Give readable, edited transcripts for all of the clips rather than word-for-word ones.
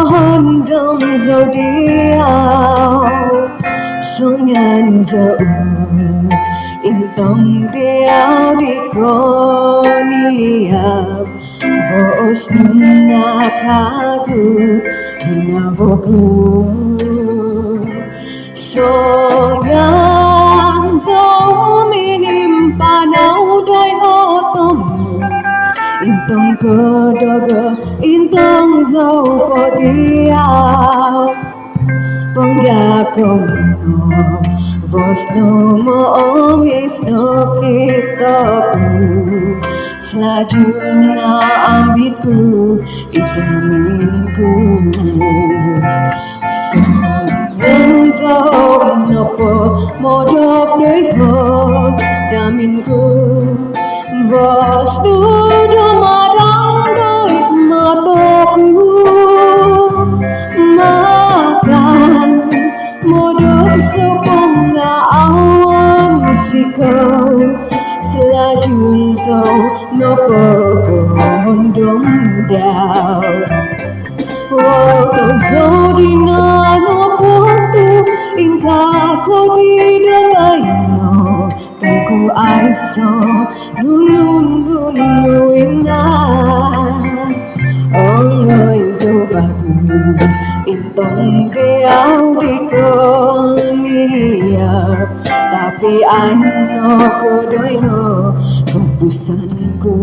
hôn đông dầu điao xuống ngàn dầu in tông điao đi cô ni ap Voos nuna kagut ginavogu Sogang dấu minim panaw day otomo Intong kodogo intong dấu podiaw Pangyakong no Voos no mo omis no kitaku Selajul na ambitku itaminku Song dâu nopo modok đôi hồn daminku Voos nu Dumadang Doid Mato makan modok sopong awan sikau selajul zau nopo gondong dau Waktu zodina no kutu ingka ko di dabayno Kangku aiso nunun nunuina Ongoy zobagu intong diaw di ko niyap Tapi ano ko doyo kumpusanku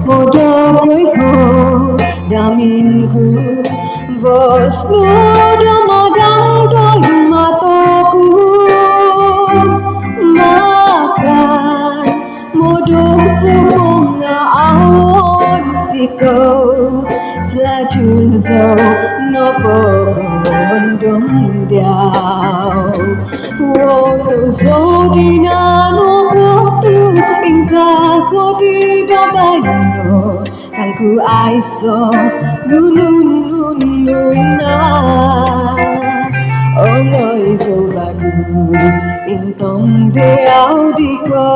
Modok đôi hồn daminku Voos nu Dumadang Doid Matoku makan modok sopong awan sikau selajul zau nopo gondong diaw Waktu zodina no kutu ingka ko di dabayno Kangku aiso nunun nunuina Ongoy zobagu intong diaw di ko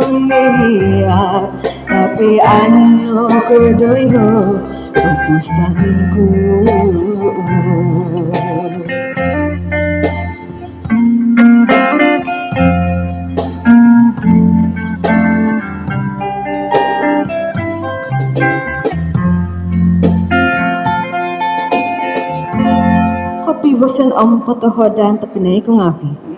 niyap Tapi ano ko doyo kumpusanku Voos ang katohodan tapinay kong avi